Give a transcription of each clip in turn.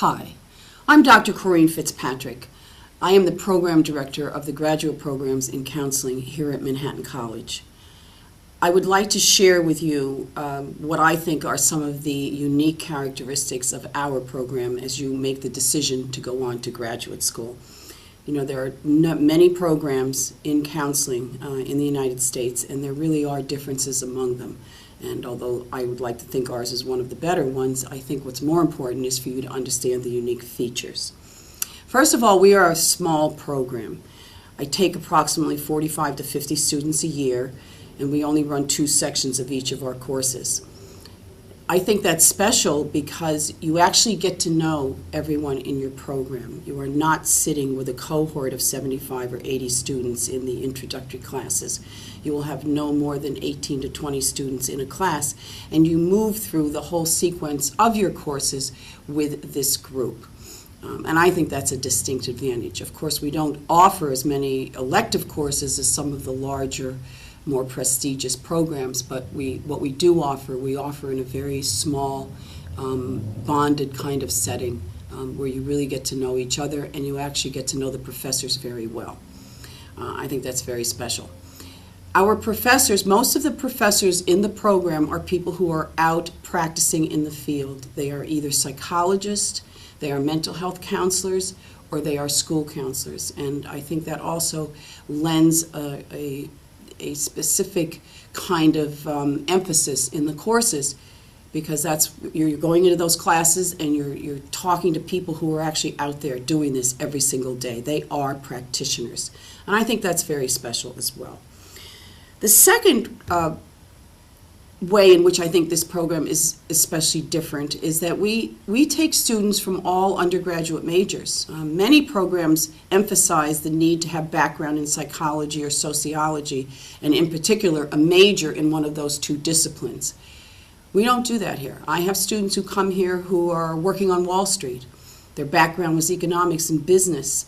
Hi, I'm Dr. Corinne Fitzpatrick. I am the Program Director of the Graduate Programs in Counseling here at Manhattan College. I would like to share with you what I think are some of the unique characteristics of our program as you make the decision to go on to graduate school. You know, there are many programs in counseling in the United States, and there really are differences among them. And although I would like to think ours is one of the better ones, I think what's more important is for you to understand the unique features. First of all, we are a small program. I take approximately 45 to 50 students a year, and we only run 2 sections of each of our courses. I think that's special because you actually get to know everyone in your program. You are not sitting with a cohort of 75 or 80 students in the introductory classes. You will have no more than 18 to 20 students in a class, and you move through the whole sequence of your courses with this group. And I think that's a distinct advantage. Of course, we don't offer as many elective courses as some of the larger, more prestigious programs, but what we do offer, we offer in a very small, bonded kind of setting where you really get to know each other and you actually get to know the professors very well. I think that's very special. Our professors, most of the professors in the program are people who are out practicing in the field. They are either psychologists, they are mental health counselors, or they are school counselors. And I think that also lends a specific kind of emphasis in the courses, because you're going into those classes and you're talking to people who are actually out there doing this every single day. They are practitioners. And I think that's very special as well. The second way in which I think this program is especially different is that we take students from all undergraduate majors. Many programs emphasize the need to have background in psychology or sociology, and in particular a major in one of those 2 disciplines. We don't do that here. I have students who come here who are working on Wall Street. Their background was economics and business.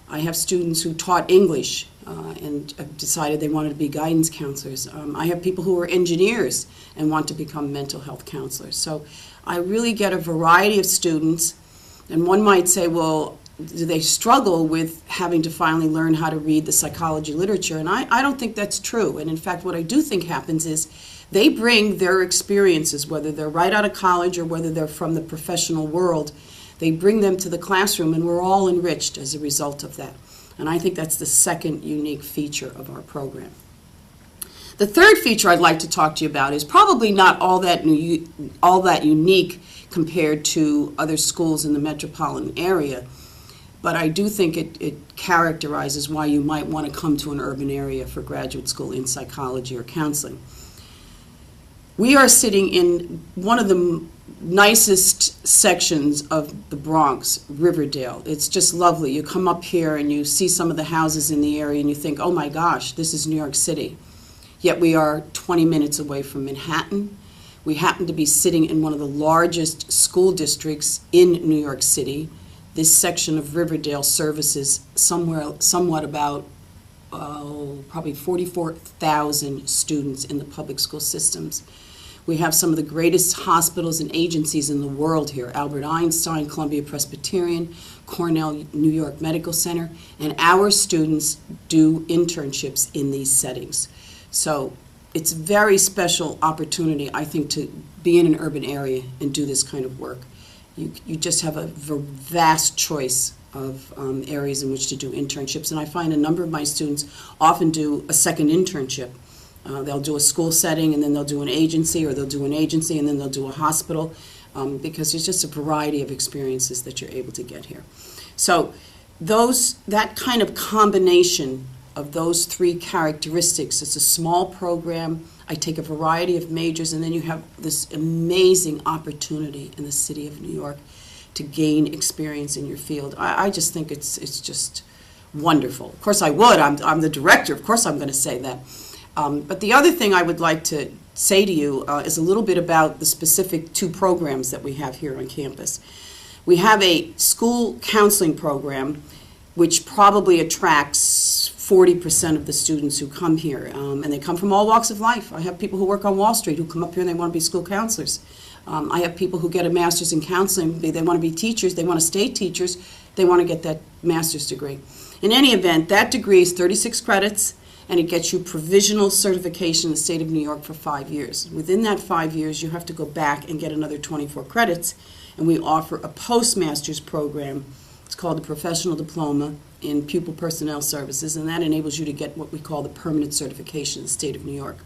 I have students who taught English and have decided they wanted to be guidance counselors. I have people who are engineers and want to become mental health counselors. So I really get a variety of students, and one might say, well, do they struggle with having to finally learn how to read the psychology literature? And I don't think that's true. And in fact, what I do think happens is they bring their experiences, whether they're right out of college or whether they're from the professional world, they bring them to the classroom, and we're all enriched as a result of that. And I think that's the second unique feature of our program. The third feature I'd like to talk to you about is probably not all that unique compared to other schools in the metropolitan area, but I do think it characterizes why you might want to come to an urban area for graduate school in psychology or counseling. We are sitting in one of the nicest sections of the Bronx, Riverdale. It's just lovely. You come up here and you see some of the houses in the area and you think, oh my gosh, this is New York City. Yet we are 20 minutes away from Manhattan. We happen to be sitting in one of the largest school districts in New York City. This section of Riverdale services somewhat about probably 44,000 students in the public school systems. We have some of the greatest hospitals and agencies in the world here: Albert Einstein, Columbia Presbyterian, Cornell New York Medical Center, and our students do internships in these settings. So it's a very special opportunity, I think, to be in an urban area and do this kind of work. You just have a vast choice of areas in which to do internships, and I find a number of my students often do a second internship. They'll do a school setting, and then they'll do an agency, or they'll do an agency and then they'll do a hospital, because there's just a variety of experiences that you're able to get here. So that kind of combination of those 3 characteristics, it's a small program, I take a variety of majors, and then you have this amazing opportunity in the city of New York to gain experience in your field. I just think it's just wonderful. Of course I would. I'm the director. Of course I'm going to say that. But the other thing I would like to say to you is a little bit about the specific 2 programs that we have here on campus. We have a school counseling program which probably attracts 40% of the students who come here, and they come from all walks of life. I have people who work on Wall Street who come up here and they want to be school counselors. I have people who get a master's in counseling. They want to be teachers. They want to stay teachers. They want to get that master's degree. In any event, that degree is 36 credits, and it gets you provisional certification in the state of New York for 5 years. Within that 5 years, you have to go back and get another 24 credits, and we offer a postmaster's program. It's called the Professional Diploma in Pupil Personnel Services, and that enables you to get what we call the permanent certification in the state of New York.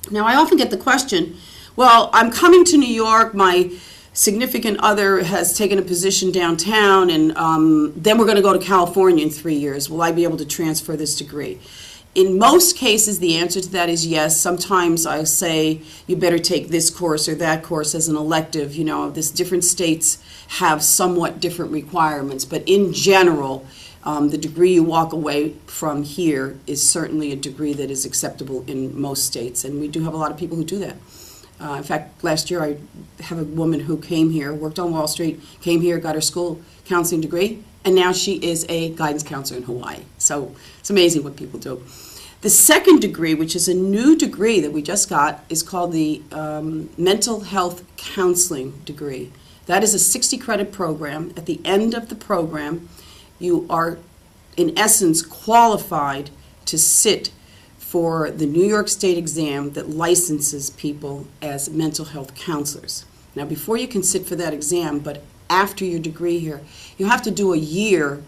Now, I often get the question, well, I'm coming to New York, my significant other has taken a position downtown, and then we're going to go to California in 3 years. Will I be able to transfer this degree? In most cases, the answer to that is yes. Sometimes I say you better take this course or that course as an elective. You know, different states have somewhat different requirements, but in general, the degree you walk away from here is certainly a degree that is acceptable in most states, and we do have a lot of people who do that. In fact, last year I have a woman who came here, worked on Wall Street, came here, got her school counseling degree, and now she is a guidance counselor in Hawaii. So it's amazing what people do. The second degree, which is a new degree that we just got, is called the Mental Health Counseling degree. That is a 60-credit program. At the end of the program, you are, in essence, qualified to sit for the New York State exam that licenses people as mental health counselors. Now, before you can sit for that exam, but after your degree here, you have to do a year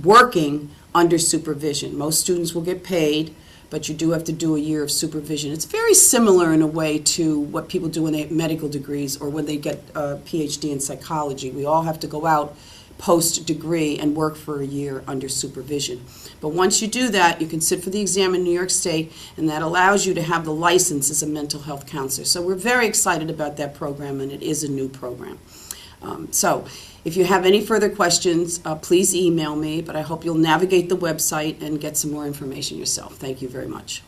working under supervision. Most students will get paid, but you do have to do a year of supervision. It's very similar in a way to what people do when they have medical degrees or when they get a PhD in psychology. We all have to go out post-degree and work for a year under supervision. But once you do that, you can sit for the exam in New York State, and that allows you to have the license as a mental health counselor. So we're very excited about that program, and it is a new program. So if you have any further questions, please email me, but I hope you'll navigate the website and get some more information yourself. Thank you very much.